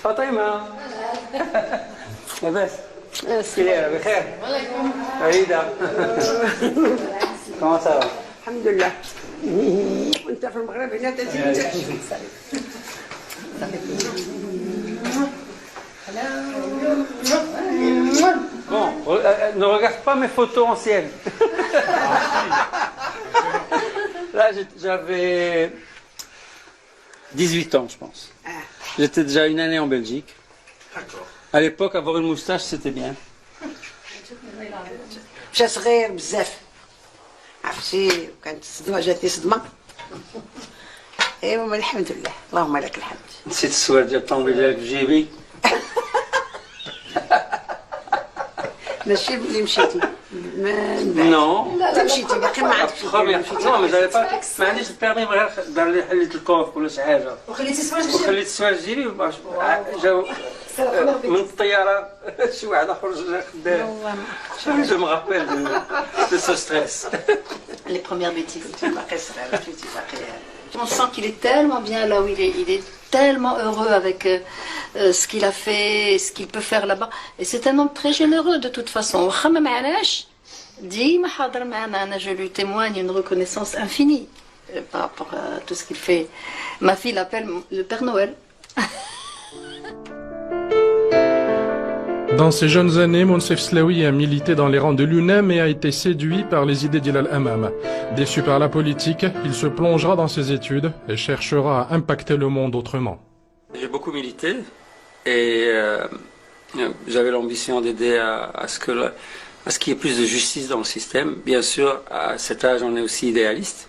فاطمة لاباس كيدايرة بخير فريدة كومون سافا الحمد لله. وانت في المغرب هنا تزيد. Bon, ne regarde pas mes photos anciennes. Là, j'avais 18 ans, je pense. J'étais déjà une année en Belgique. À l'époque, avoir une moustache, c'était bien. مشى صغير بزاف، عرفتي كانت الصدمه جاتني صدمه. ايوا الحمد لله، اللهم لك الحمد. نسيت الصور ديال الطوموبيل ديالك في جيبي. ماشي بلي مشيتي Non. انت مشيتي باقي ما عرفتش. Non, mais j'avais pas. ما عنديش البيرمي غير دار لي حليت الكوف ولا شي حاجه. وخليتي السواج وخليت السواق في جيبي جاو من الطياره شي واحد اخر جا خدام. جو مغابيل دو سو ستريس. les premières bêtises. باقي صغير مشيتي باقي. On sent qu'il est tellement bien là où il est. Il est tellement heureux avec ce qu'il a fait, ce qu'il peut faire là-bas. Et c'est un homme très généreux de toute façon. واخا ما معناش ديما حاضر معنا. أنا je lui témoigne une reconnaissance infinie par rapport à tout ce qu'il fait. Ma fille l'appelle le Père Noël. Dans ses jeunes années, Monsef Slaoui a milité dans les rangs de l'UNEM et a été séduit par les idées d'Ilal Hamam. Déçu par la politique, il se plongera dans ses études et cherchera à impacter le monde autrement. J'ai beaucoup milité et j'avais l'ambition d'aider à ce qu'il y ait plus de justice dans le système. Bien sûr, à cet âge, on est aussi idéaliste.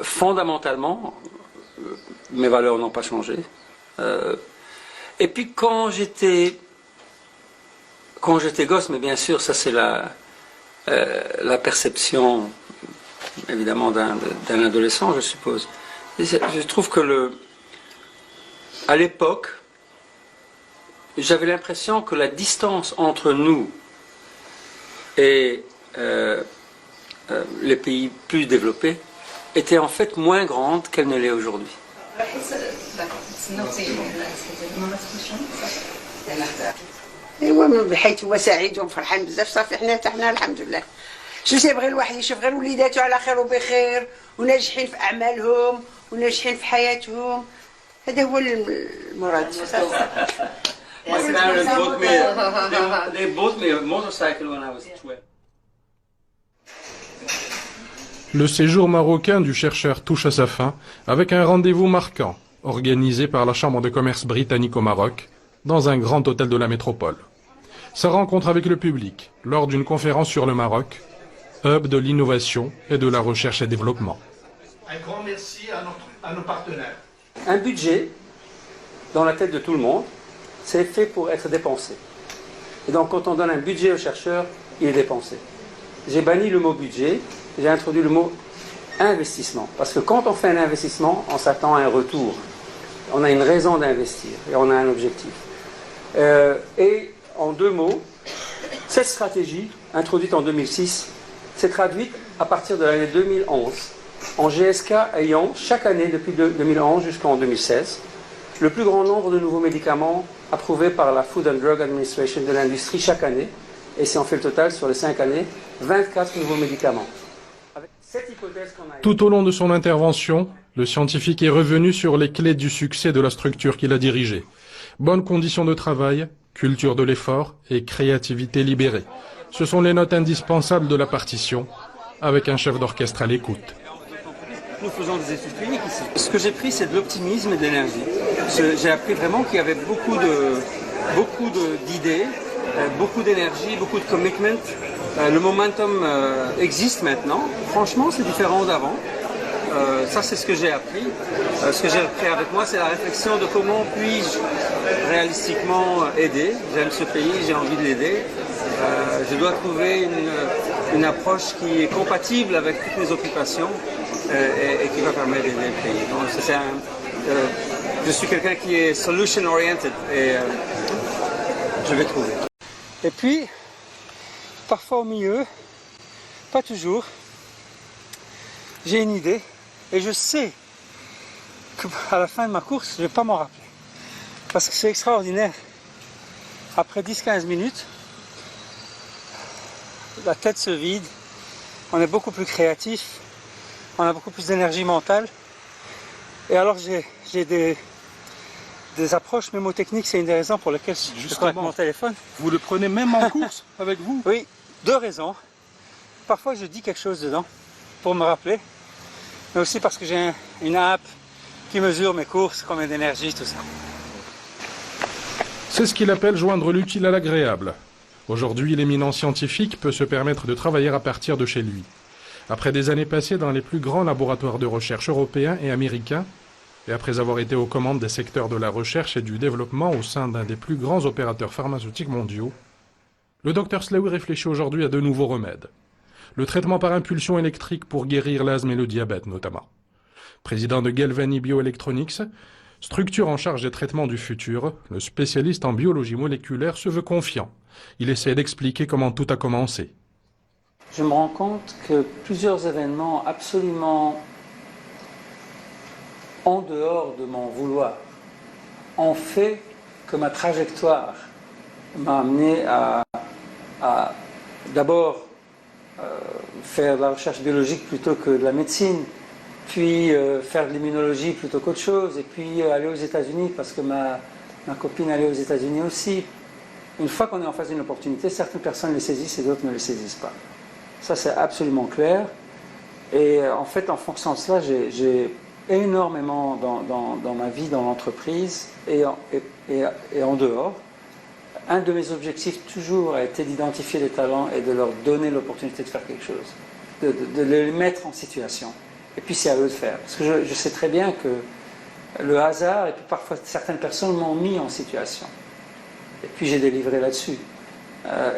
Fondamentalement, mes valeurs n'ont pas changé. Et puis quand j'étais gosse, mais bien sûr, ça c'est la perception évidemment d'un adolescent, je suppose. Et je trouve que à l'époque, j'avais l'impression que la distance entre nous et les pays plus développés était en fait moins grande qu'elle ne l'est aujourd'hui. ايوا بحيث هو سعيد وفرحان بزاف صافي حنا الحمد لله. شو تيبغي الواحد يشوف غير وليداتو على خير وبخير وناجحين في اعمالهم وناجحين في حياتهم. هذا هو المراد. My parents they bought me a motorcycle when I was 12. Le séjour marocain du chercheur touche à sa fin avec un rendez-vous marquant organisé par la Chambre de commerce britannique au Maroc dans un grand hôtel de la métropole. Sa rencontre avec le public lors d'une conférence sur le Maroc, hub de l'innovation et de la recherche et développement. Un grand merci à nos partenaires. Un budget, dans la tête de tout le monde, c'est fait pour être dépensé. Et donc quand on donne un budget aux chercheurs, il est dépensé. J'ai banni le mot budget, j'ai introduit le mot investissement. Parce que quand on fait un investissement, on s'attend à un retour. On a une raison d'investir et on a un objectif. Et en deux mots, cette stratégie, introduite en 2006, s'est traduite à partir de l'année 2011 en GSK ayant chaque année depuis 2011 jusqu'en 2016 le plus grand nombre de nouveaux médicaments approuvés par la Food and Drug Administration de l'industrie chaque année. Et si on fait le total sur les 5 années, 24 nouveaux médicaments. Avec cette hypothèse qu'on a... Tout au long de son intervention, le scientifique est revenu sur les clés du succès de la structure qu'il a dirigée. Bonnes conditions de travail, culture de l'effort et créativité libérée. Ce sont les notes indispensables de la partition, avec un chef d'orchestre à l'écoute. Nous faisons des études cliniques ici. Ce que j'ai pris, c'est de l'optimisme et de l'énergie. J'ai appris vraiment qu'il y avait beaucoup d'idées, beaucoup d'énergie, beaucoup de commitment. Le momentum existe maintenant. Franchement, c'est différent d'avant. Ça, c'est ce que j'ai appris. Ce que j'ai appris avec moi, c'est la réflexion de comment puis-je réalistiquement aider. J'aime ce pays, j'ai envie de l'aider. Je dois trouver une approche qui est compatible avec toutes mes occupations et qui va permettre d'aider le pays. Donc, je suis quelqu'un qui est solution oriented et je vais trouver. Et puis, parfois au milieu, pas toujours, j'ai une idée et je sais qu'à la fin de ma course, je ne vais pas m'en rappeler. Parce que c'est extraordinaire. Après 10-15 minutes, la tête se vide, on est beaucoup plus créatif, on a beaucoup plus d'énergie mentale. Et alors j'ai des approches mémotechniques, c'est une des raisons pour lesquelles je connecte mon téléphone. Vous le prenez même en course avec vous? Oui, deux raisons. Parfois je dis quelque chose dedans pour me rappeler, mais aussi parce que j'ai une app qui mesure mes courses, combien d'énergie, tout ça. C'est ce qu'il appelle joindre l'utile à l'agréable. Aujourd'hui, l'éminent scientifique peut se permettre de travailler à partir de chez lui. Après des années passées dans les plus grands laboratoires de recherche européens et américains, et après avoir été aux commandes des secteurs de la recherche et du développement au sein d'un des plus grands opérateurs pharmaceutiques mondiaux, le Dr Slaoui réfléchit aujourd'hui à de nouveaux remèdes. Le traitement par impulsion électrique pour guérir l'asthme et le diabète notamment. Président de Galvani Bioelectronics, structure en charge des traitements du futur, le spécialiste en biologie moléculaire se veut confiant. Il essaie d'expliquer comment tout a commencé. Je me rends compte que plusieurs événements absolument en dehors de mon vouloir ont fait que ma trajectoire m'a amené à d'abord faire de la recherche biologique plutôt que de la médecine, puis faire de l'immunologie plutôt qu'autre chose, et puis aller aux États-Unis parce que ma copine allait aux États-Unis aussi. Une fois qu'on est en face d'une opportunité, certaines personnes les saisissent et d'autres ne les saisissent pas. Ça, c'est absolument clair. Et en fait, en fonction de cela, j'ai énormément dans ma vie, dans l'entreprise et en dehors. Un de mes objectifs toujours a été d'identifier les talents et de leur donner l'opportunité de faire quelque chose, de les mettre en situation. Et puis c'est à eux de faire. Parce que je sais très bien que le hasard, et puis parfois certaines personnes m'ont mis en situation. Et puis j'ai délivré là-dessus.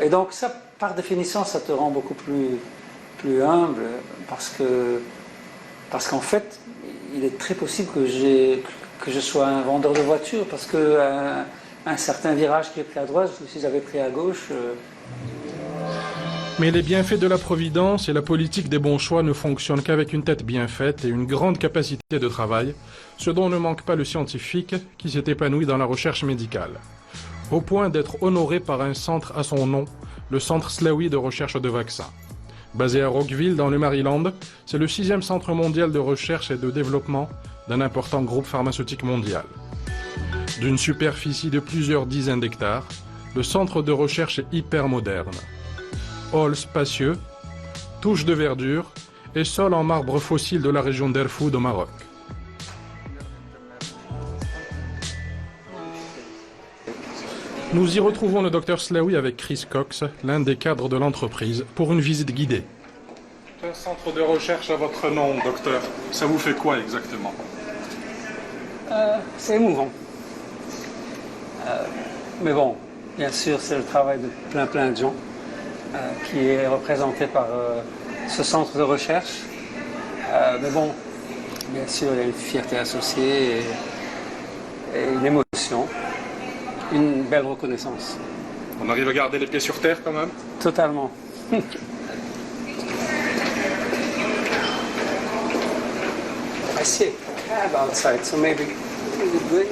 Et donc ça, par définition, ça te rend beaucoup plus humble, parce qu'en fait, il est très possible que je sois un vendeur de voitures, parce que un certain virage qui est pris à droite, si j'avais pris à gauche... Mais les bienfaits de la providence et la politique des bons choix ne fonctionnent qu'avec une tête bien faite et une grande capacité de travail, ce dont ne manque pas le scientifique qui s'est épanoui dans la recherche médicale. Au point d'être honoré par un centre à son nom, le Centre Slaoui de recherche de vaccins. Basé à Rockville, dans le Maryland, c'est le 6e centre mondial de recherche et de développement d'un important groupe pharmaceutique mondial. D'une superficie de plusieurs dizaines d'hectares, le centre de recherche est hyper moderne. Hall spacieux, touches de verdure et sol en marbre fossile de la région d'Erfoud au Maroc. Nous y retrouvons le Dr Slaoui avec Chris Cox, l'un des cadres de l'entreprise, pour une visite guidée. Un centre de recherche à votre nom, docteur. Ça vous fait quoi exactement? C'est émouvant. Mais bon, bien sûr, c'est le travail de plein de gens qui est représenté par ce centre de recherche. Mais bon, bien sûr, il y a une fierté associée et une émotion. Une belle reconnaissance. On arrive à garder les pieds sur terre quand même? Totalement. I see a cab outside, so maybe good.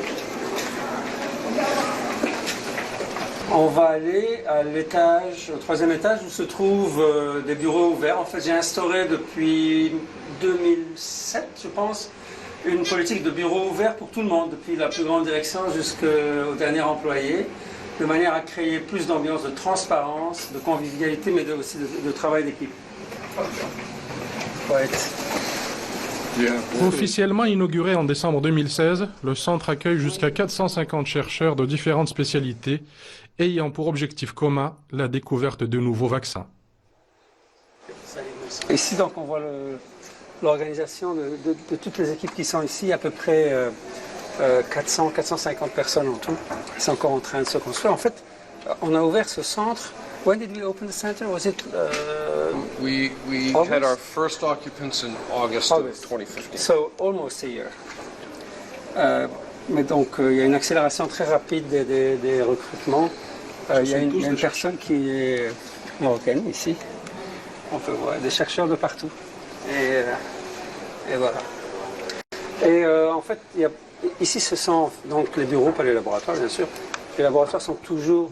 On va aller à l'étage, au 3e étage où se trouvent des bureaux ouverts. En fait, j'ai instauré depuis 2007, je pense, une politique de bureaux ouverts pour tout le monde, depuis la plus grande direction jusqu'au dernier employé, de manière à créer plus d'ambiance de transparence, de convivialité, mais aussi de travail d'équipe. Officiellement inauguré en décembre 2016, le centre accueille jusqu'à 450 chercheurs de différentes spécialités, ayant pour objectif commun la découverte de nouveaux vaccins. Ici, donc, on voit l'organisation de toutes les équipes qui sont ici, à peu près 400-450 personnes en tout. C'est encore en train de se construire. En fait, on a ouvert ce centre. When did we open the center? Was it We August? had our first occupants in August of 2015. So almost a year. Mais donc, il y a une accélération très rapide des recrutements. Il y a une personne qui est marocaine ici. On peut voir des chercheurs de partout. Et voilà. Et en fait, ici, ce sont donc les bureaux, pas les laboratoires, bien sûr. Les laboratoires sont toujours